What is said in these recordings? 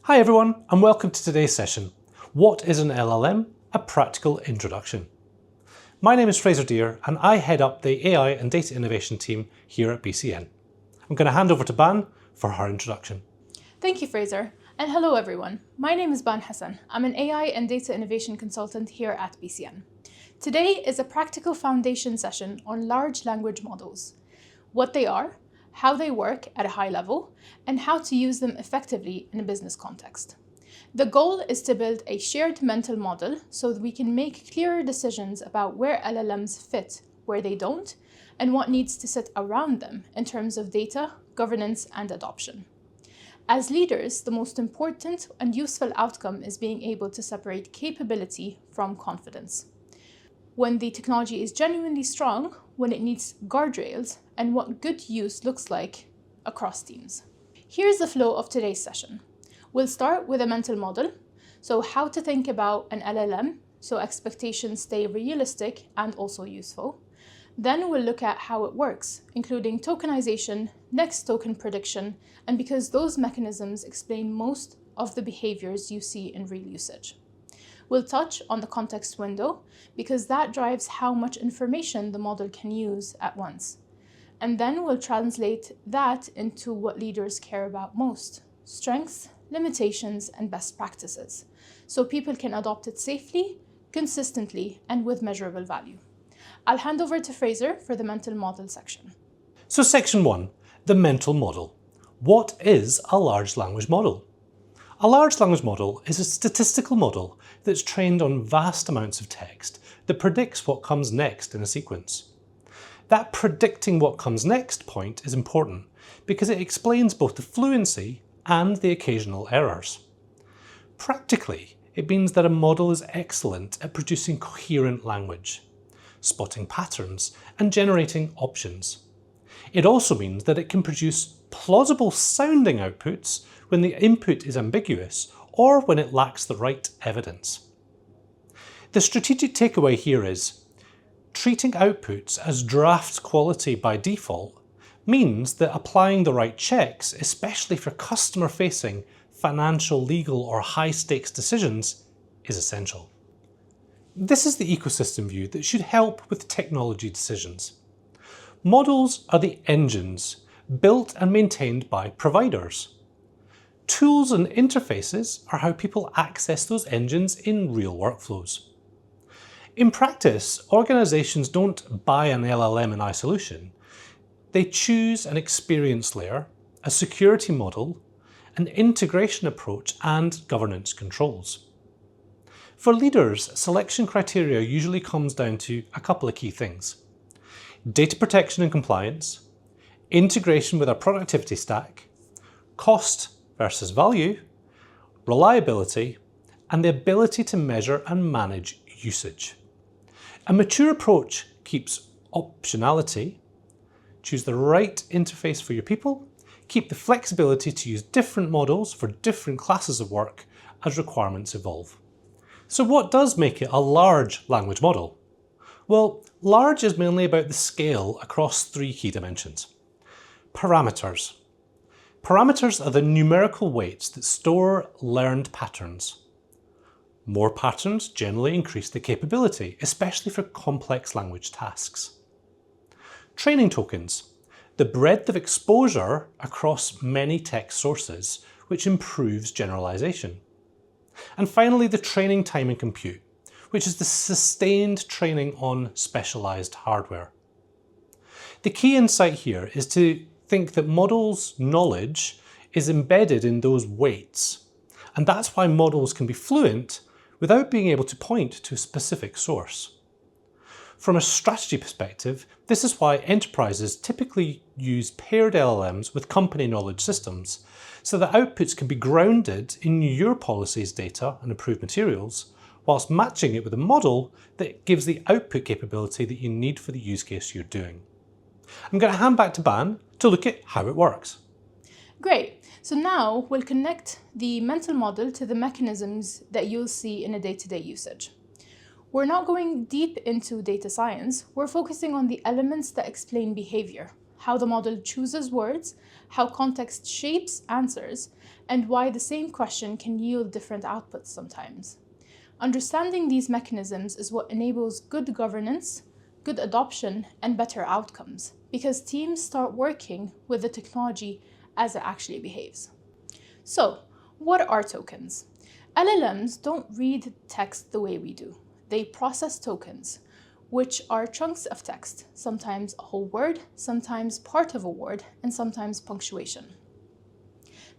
Hi everyone, and welcome to today's session. What is an LLM? A practical introduction. My name is Fraser Deer, and I head up the AI and data innovation team here at BCN. I'm going to hand over to Ban for her introduction. Thank you, Fraser. And hello, everyone. My name is Ban Hassan. I'm an AI and data innovation consultant here at BCN. Today is a practical foundation session on large language models, what they are, how they work at a high level, and how to use them effectively in a business context. The goal is to build a shared mental model so that we can make clearer decisions about where LLMs fit, where they don't, and what needs to sit around them in terms of data, governance, and adoption. As leaders, the most important and useful outcome is being able to separate capability from confidence. When the technology is genuinely strong, when it needs guardrails, and what good use looks like across teams. Here's the flow of today's session. We'll start with a mental model, so how to think about an LLM, so expectations stay realistic and also useful. Then we'll look at how it works, including tokenization, next token prediction, and because those mechanisms explain most of the behaviors you see in real usage. We'll touch on the context window, because that drives how much information the model can use at once. And then we'll translate that into what leaders care about most: strengths, limitations, and best practices, so people can adopt it safely, consistently, and with measurable value. I'll hand over to Fraser for the mental model section. So section 1, the mental model. What is a large language model? A large language model is a statistical model that's trained on vast amounts of text that predicts what comes next in a sequence. That predicting what comes next point is important because it explains both the fluency and the occasional errors. Practically, it means that a model is excellent at producing coherent language, spotting patterns, and generating options. It also means that it can produce plausible sounding outputs when the input is ambiguous or when it lacks the right evidence. The strategic takeaway here is, treating outputs as draft quality by default means that applying the right checks, especially for customer-facing, financial, legal, or high-stakes decisions, is essential. This is the ecosystem view that should help with technology decisions. Models are the engines built and maintained by providers. Tools and interfaces are how people access those engines in real workflows. In practice, organizations don't buy an LLM in isolation. They choose an experience layer, a security model, an integration approach, and governance controls. For leaders, selection criteria usually comes down to a couple of key things: data protection and compliance, integration with our productivity stack, cost versus value, reliability, and the ability to measure and manage usage. A mature approach keeps optionality, choose the right interface for your people, keep the flexibility to use different models for different classes of work as requirements evolve. So what does make it a large language model? Well, large is mainly about the scale across 3 key dimensions. Parameters. Parameters are the numerical weights that store learned patterns. More patterns generally increase the capability, especially for complex language tasks. Training tokens. The breadth of exposure across many text sources, which improves generalization. And finally, the training time and compute, which is the sustained training on specialized hardware. The key insight here is to think that models' knowledge is embedded in those weights, and that's why models can be fluent without being able to point to a specific source. From a strategy perspective, this is why enterprises typically use paired LLMs with company knowledge systems, so that outputs can be grounded in your policy's data and approved materials, whilst matching it with a model that gives the output capability that you need for the use case you're doing. I'm going to hand back to Ban to look at how it works. Great. So now we'll connect the mental model to the mechanisms that you'll see in a day-to-day usage. We're not going deep into data science. We're focusing on the elements that explain behavior, how the model chooses words, how context shapes answers, and why the same question can yield different outputs sometimes. Understanding these mechanisms is what enables good governance, good adoption, and better outcomes, because teams start working with the technology as it actually behaves. So, what are tokens? LLMs don't read text the way we do. They process tokens, which are chunks of text, sometimes a whole word, sometimes part of a word, and sometimes punctuation.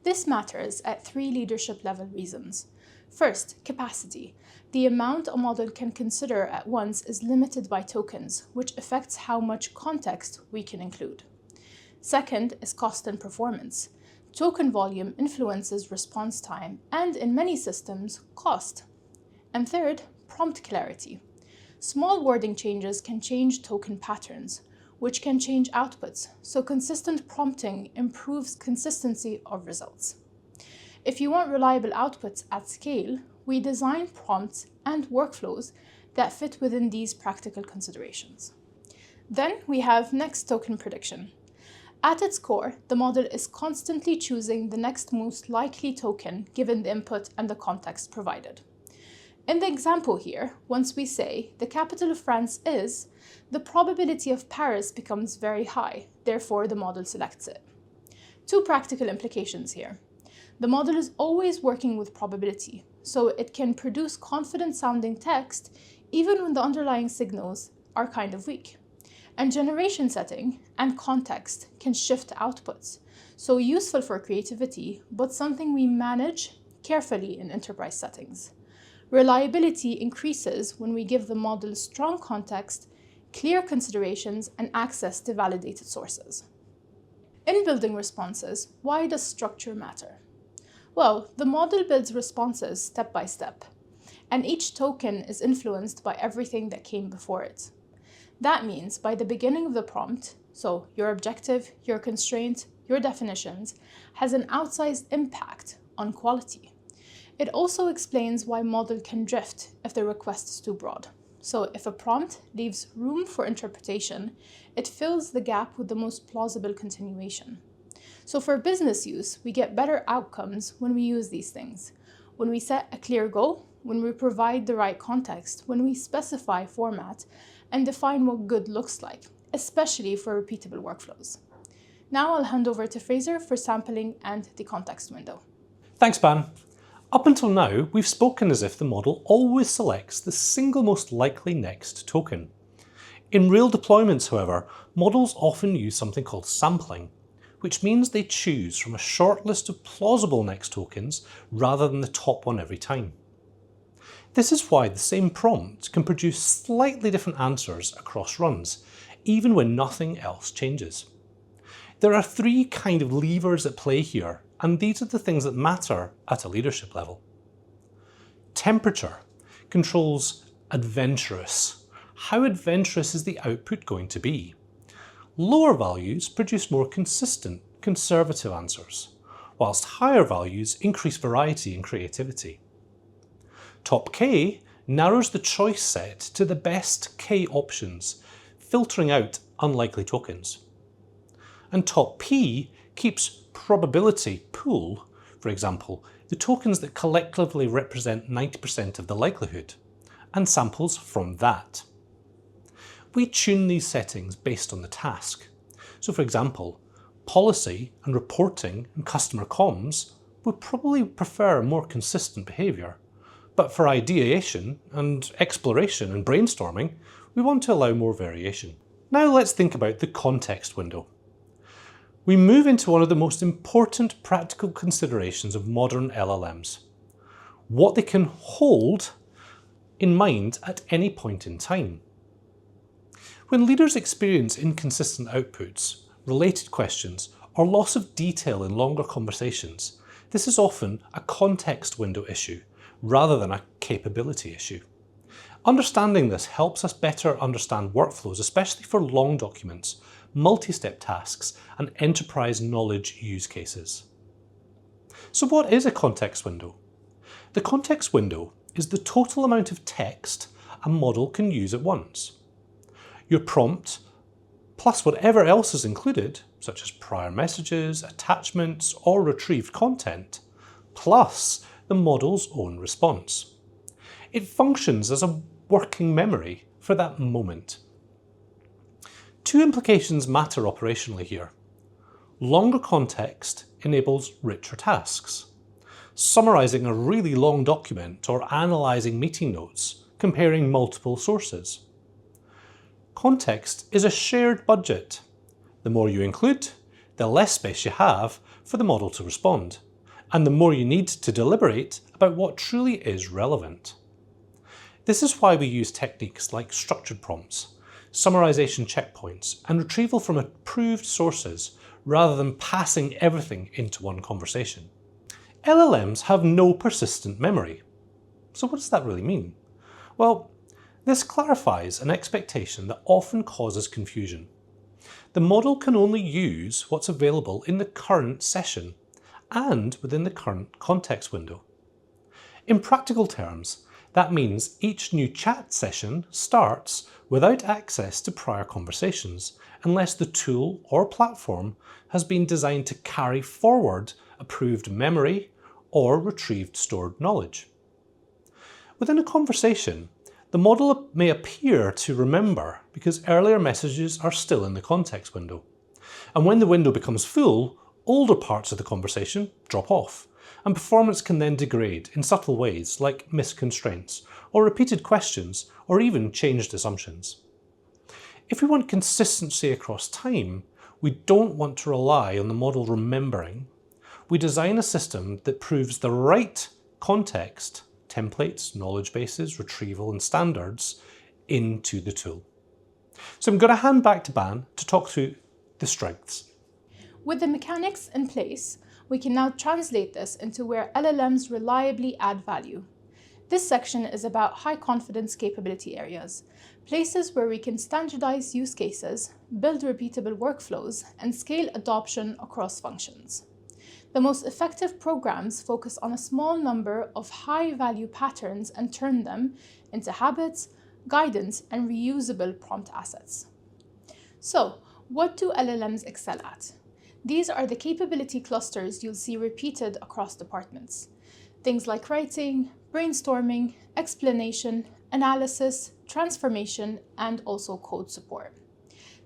This matters at 3 leadership level reasons. First, capacity. The amount a model can consider at once is limited by tokens, which affects how much context we can include. Second is cost and performance. Token volume influences response time and, in many systems, cost. And third, prompt clarity. Small wording changes can change token patterns, which can change outputs, so consistent prompting improves consistency of results. If you want reliable outputs at scale, we design prompts and workflows that fit within these practical considerations. Then we have next token prediction. At its core, the model is constantly choosing the next most likely token given the input and the context provided. In the example here, once we say the capital of France is, the probability of Paris becomes very high, therefore the model selects it. 2 practical implications here. The model is always working with probability, so it can produce confident-sounding text even when the underlying signals are kind of weak. And generation setting and context can shift outputs, so useful for creativity, but something we manage carefully in enterprise settings. Reliability increases when we give the model strong context, clear considerations, and access to validated sources. In building responses, why does structure matter? Well, the model builds responses step by step, and each token is influenced by everything that came before it. That means by the beginning of the prompt, so your objective, your constraint, your definitions, has an outsized impact on quality. It also explains why model can drift if the request is too broad. So if a prompt leaves room for interpretation, it fills the gap with the most plausible continuation. So for business use, we get better outcomes when we use these things. When we set a clear goal, when we provide the right context, when we specify format, and define what good looks like, especially for repeatable workflows. Now I'll hand over to Fraser for sampling and the context window. Thanks, Ban. Up until now, we've spoken as if the model always selects the single most likely next token. In real deployments, however, models often use something called sampling, which means they choose from a short list of plausible next tokens rather than the top one every time. This is why the same prompt can produce slightly different answers across runs, even when nothing else changes. There are 3 kind of levers at play here, and these are the things that matter at a leadership level. Temperature controls adventurous. How adventurous is the output going to be? Lower values produce more consistent, conservative answers, whilst higher values increase variety and creativity. Top K narrows the choice set to the best K options, filtering out unlikely tokens. And Top P keeps probability pool, for example, the tokens that collectively represent 90% of the likelihood, and samples from that. We tune these settings based on the task. So for example, policy and reporting and customer comms would probably prefer more consistent behaviour. But for ideation and exploration and brainstorming, we want to allow more variation. Now let's think about the context window. We move into one of the most important practical considerations of modern LLMs: what they can hold in mind at any point in time. When leaders experience inconsistent outputs, related questions, or loss of detail in longer conversations, this is often a context window issue rather than a capability issue. Understanding this helps us better understand workflows, especially for long documents, multi-step tasks, and enterprise knowledge use cases. So what is a context window? The context window is the total amount of text a model can use at once. Your prompt plus whatever else is included, such as prior messages, attachments, or retrieved content, plus the model's own response. It functions as a working memory for that moment. Two implications matter operationally here. Longer context enables richer tasks. Summarising a really long document or analysing meeting notes, comparing multiple sources. Context is a shared budget. The more you include, the less space you have for the model to respond, and the more you need to deliberate about what truly is relevant. This is why we use techniques like structured prompts, summarisation checkpoints, and retrieval from approved sources rather than passing everything into one conversation. LLMs have no persistent memory. So what does that really mean? Well, this clarifies an expectation that often causes confusion. The model can only use what's available in the current session and within the current context window. In practical terms, that means each new chat session starts without access to prior conversations unless the tool or platform has been designed to carry forward approved memory or retrieved stored knowledge. Within a conversation, the model may appear to remember because earlier messages are still in the context window. And when the window becomes full, older parts of the conversation drop off, and performance can then degrade in subtle ways like misconstraints, or repeated questions, or even changed assumptions. If we want consistency across time, we don't want to rely on the model remembering. We design a system that proves the right context, templates, knowledge bases, retrieval and standards into the tool. So I'm going to hand back to Ban to talk through the strengths. With the mechanics in place, we can now translate this into where LLMs reliably add value. This section is about high-confidence capability areas, places where we can standardize use cases, build repeatable workflows, and scale adoption across functions. The most effective programs focus on a small number of high-value patterns and turn them into habits, guidance, and reusable prompt assets. So, what do LLMs excel at? These are the capability clusters you'll see repeated across departments. Things like writing, brainstorming, explanation, analysis, transformation, and also code support.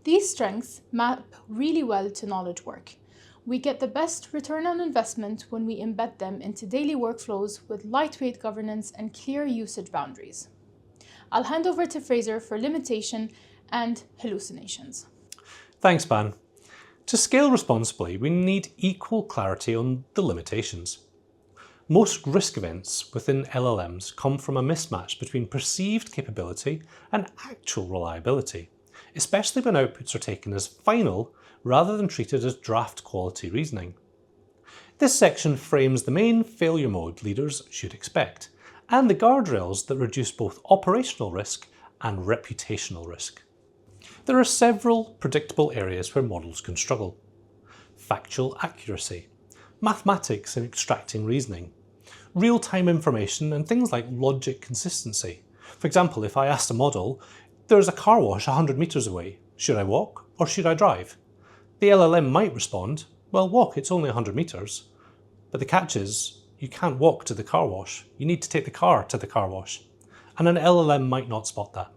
These strengths map really well to knowledge work. We get the best return on investment when we embed them into daily workflows with lightweight governance and clear usage boundaries. I'll hand over to Fraser for limitation and hallucinations. Thanks, Ban. To scale responsibly, we need equal clarity on the limitations. Most risk events within LLMs come from a mismatch between perceived capability and actual reliability, especially when outputs are taken as final rather than treated as draft quality reasoning. This section frames the main failure mode leaders should expect, and the guardrails that reduce both operational risk and reputational risk. There are several predictable areas where models can struggle. Factual accuracy, mathematics and extracting reasoning, real-time information and things like logic consistency. For example, if I asked a model, there's a car wash 100 metres away, should I walk or should I drive? The LLM might respond, well, walk, it's only 100 metres. But the catch is, you can't walk to the car wash. You need to take the car to the car wash. And an LLM might not spot that.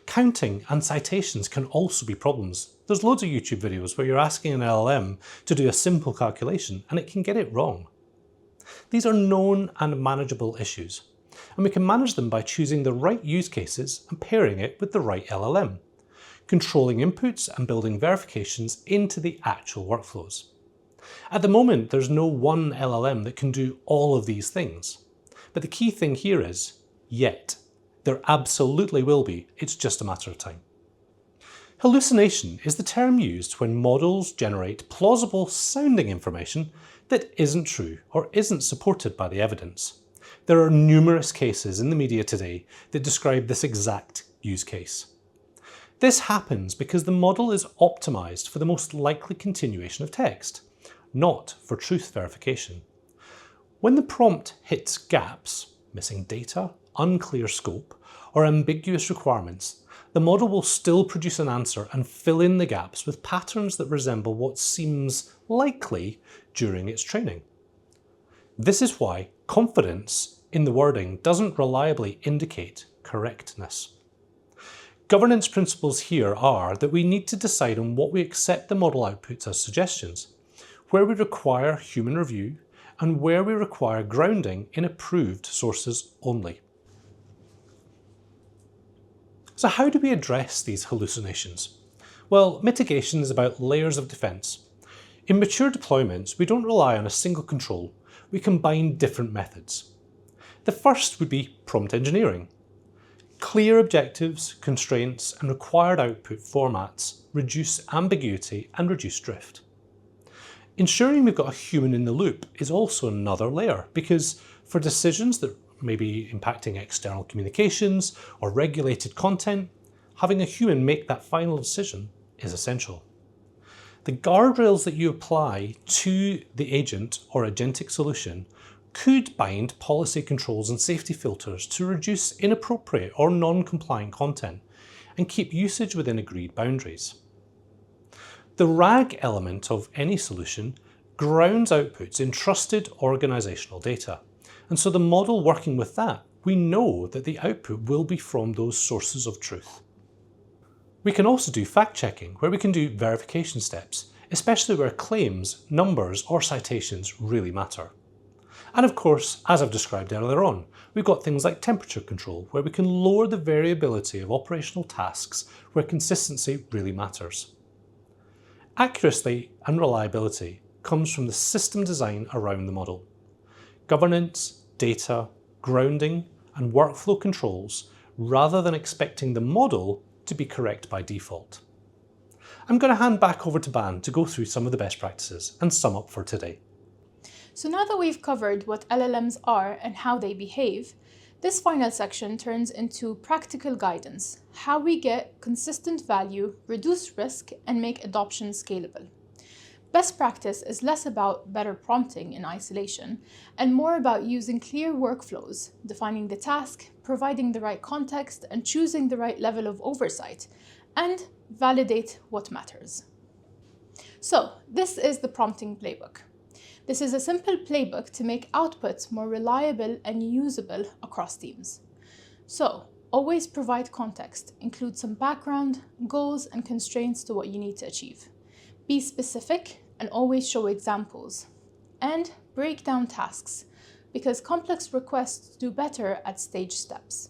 Counting and citations can also be problems. There's loads of YouTube videos where you're asking an LLM to do a simple calculation and it can get it wrong. These are known and manageable issues, and we can manage them by choosing the right use cases and pairing it with the right LLM, controlling inputs and building verifications into the actual workflows. At the moment, there's no one LLM that can do all of these things, but the key thing here is yet. There absolutely will be, it's just a matter of time. Hallucination is the term used when models generate plausible sounding information that isn't true or isn't supported by the evidence. There are numerous cases in the media today that describe this exact use case. This happens because the model is optimized for the most likely continuation of text, not for truth verification. When the prompt hits gaps, missing data, unclear scope, or ambiguous requirements, The model will still produce an answer and fill in the gaps with patterns that resemble what seems likely during its training. This is why confidence in the wording doesn't reliably indicate correctness. Governance principles here are that we need to decide on what we accept the model outputs as suggestions, where we require human review, and where we require grounding in approved sources only. So how do we address these hallucinations? Well, mitigation is about layers of defence. In mature deployments, we don't rely on a single control, we combine different methods. The first would be prompt engineering. Clear objectives, constraints, and required output formats reduce ambiguity and reduce drift. Ensuring we've got a human in the loop is also another layer, because for decisions that may be impacting external communications or regulated content, having a human make that final decision is essential. The guardrails that you apply to the agent or agentic solution could bind policy controls and safety filters to reduce inappropriate or non-compliant content and keep usage within agreed boundaries. The RAG element of any solution grounds outputs in trusted organisational data, and so the model working with that, we know that the output will be from those sources of truth. We can also do fact-checking, where we can do verification steps, especially where claims, numbers or citations really matter. And of course, as I've described earlier on, we've got things like temperature control, where we can lower the variability of operational tasks where consistency really matters. Accuracy and reliability comes from the system design around the model. Governance, data, grounding, and workflow controls, rather than expecting the model to be correct by default. I'm going to hand back over to Ban to go through some of the best practices and sum up for today. So now that we've covered what LLMs are and how they behave, this final section turns into practical guidance, how we get consistent value, reduce risk, and make adoption scalable. Best practice is less about better prompting in isolation and more about using clear workflows, defining the task, providing the right context, and choosing the right level of oversight, and validate what matters. So this is the prompting playbook. This is a simple playbook to make outputs more reliable and usable across teams. So always provide context, include some background, goals, and constraints to what you need to achieve. Be specific and always show examples. And break down tasks, because complex requests do better at stage steps.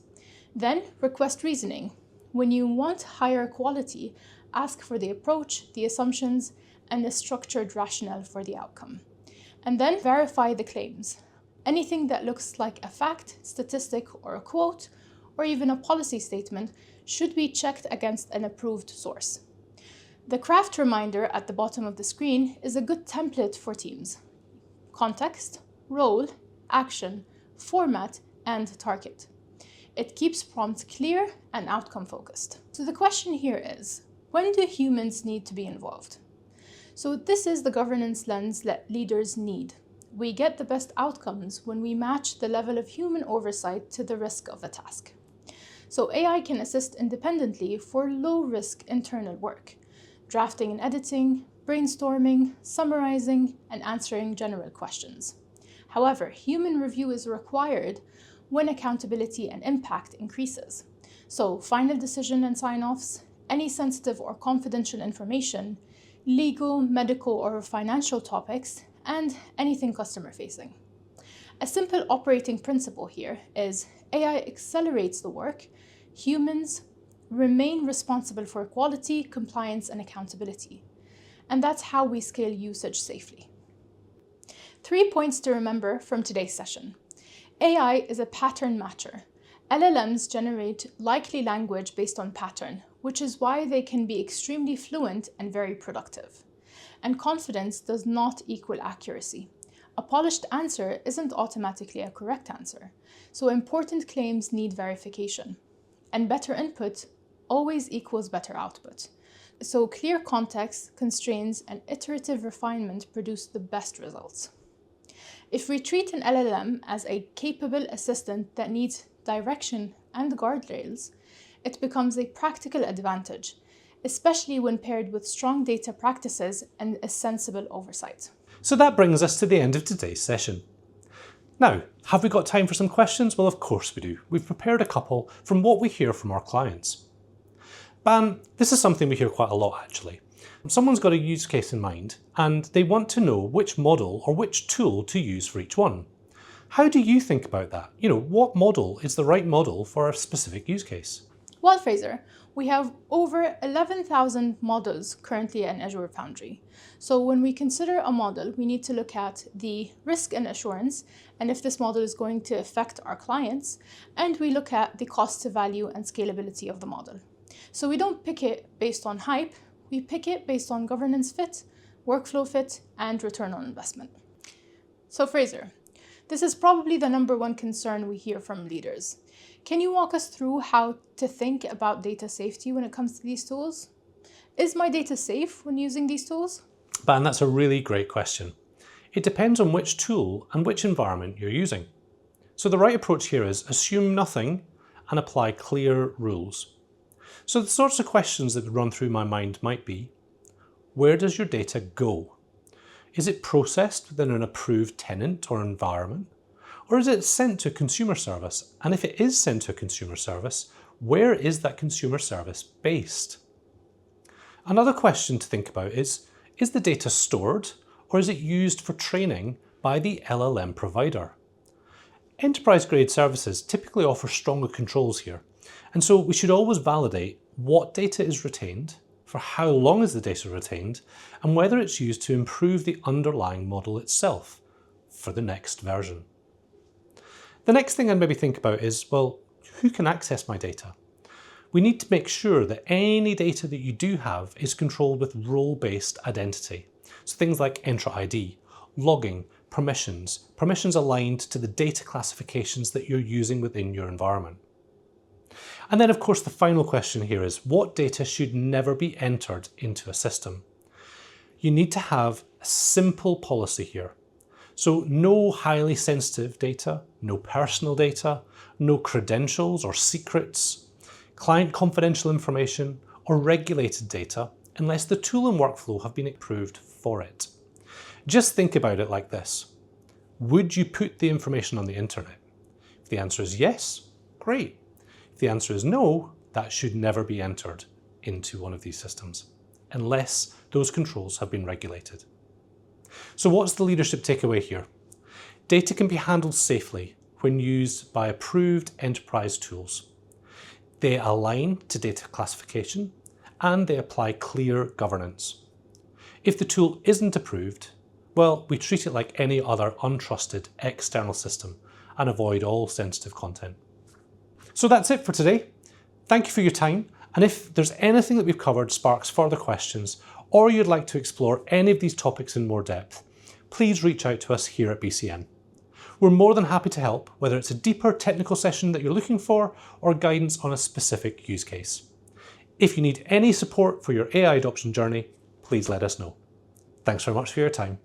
Then request reasoning. When you want higher quality, ask for the approach, the assumptions, and the structured rationale for the outcome. And then verify the claims. Anything that looks like a fact, statistic, or a quote, or even a policy statement should be checked against an approved source. The craft reminder at the bottom of the screen is a good template for teams. Context, role, action, format, and target. It keeps prompts clear and outcome focused. So the question here is, when do humans need to be involved? So this is the governance lens that leaders need. We get the best outcomes when we match the level of human oversight to the risk of a task. So AI can assist independently for low-risk internal work, drafting and editing, brainstorming, summarizing, and answering general questions. However, human review is required when accountability and impact increases. So final decision and sign-offs, any sensitive or confidential information, legal, medical, or financial topics, and anything customer-facing. A simple operating principle here is AI accelerates the work, humans remain responsible for quality, compliance, and accountability. And that's how we scale usage safely. 3 points to remember from today's session. AI is a pattern matcher. LLMs generate likely language based on pattern, which is why they can be extremely fluent and very productive. And confidence does not equal accuracy. A polished answer isn't automatically a correct answer, so important claims need verification. And better input always equals better output. So clear context, constraints, and iterative refinement produce the best results. If we treat an LLM as a capable assistant that needs direction and guardrails, it becomes a practical advantage, especially when paired with strong data practices and a sensible oversight. So that brings us to the end of today's session. Now, have we got time for some questions? Well, of course we do. We've prepared a couple from what we hear from our clients. Ban, this is something we hear quite a lot actually. Someone's got a use case in mind and they want to know which model or which tool to use for each one. How do you think about that? What model is the right model for a specific use case? Well, Fraser, we have over 11,000 models currently in Azure Foundry. So when we consider a model, we need to look at the risk and assurance, and if this model is going to affect our clients, and we look at the cost to value and scalability of the model. So we don't pick it based on hype, we pick it based on governance fit, workflow fit, and return on investment. So Fraser, this is probably the #1 concern we hear from leaders. Can you walk us through how to think about data safety when it comes to these tools? Is my data safe when using these tools? Ban, that's a really great question. It depends on which tool and which environment you're using. So the right approach here is assume nothing and apply clear rules. So the sorts of questions that would run through my mind might be, where does your data go? Is it processed within an approved tenant or environment? Or is it sent to a consumer service? And if it is sent to a consumer service, where is that consumer service based? Another question to think about is the data stored or is it used for training by the LLM provider? Enterprise-grade services typically offer stronger controls here, and so we should always validate what data is retained, for how long is the data retained, and whether it's used to improve the underlying model itself for the next version. The next thing I'd maybe think about is, well, who can access my data? We need to make sure that any data that you do have is controlled with role-based identity. So things like Entra ID, logging, permissions aligned to the data classifications that you're using within your environment. And then of course the final question here is, what data should never be entered into a system? You need to have a simple policy here. So no highly sensitive data, no personal data, no credentials or secrets, client confidential information or regulated data unless the tool and workflow have been approved for it. Just think about it like this. Would you put the information on the internet? If the answer is yes, great. If the answer is no, that should never be entered into one of these systems unless those controls have been regulated. So what's the leadership takeaway here? Data can be handled safely when used by approved enterprise tools. They align to data classification and they apply clear governance. If the tool isn't approved, well, we treat it like any other untrusted external system and avoid all sensitive content. So that's it for today. Thank you for your time, and if there's anything that we've covered sparks further questions or you'd like to explore any of these topics in more depth, please reach out to us here at BCN. We're more than happy to help, whether it's a deeper technical session that you're looking for or guidance on a specific use case. If you need any support for your AI adoption journey, please let us know. Thanks very much for your time.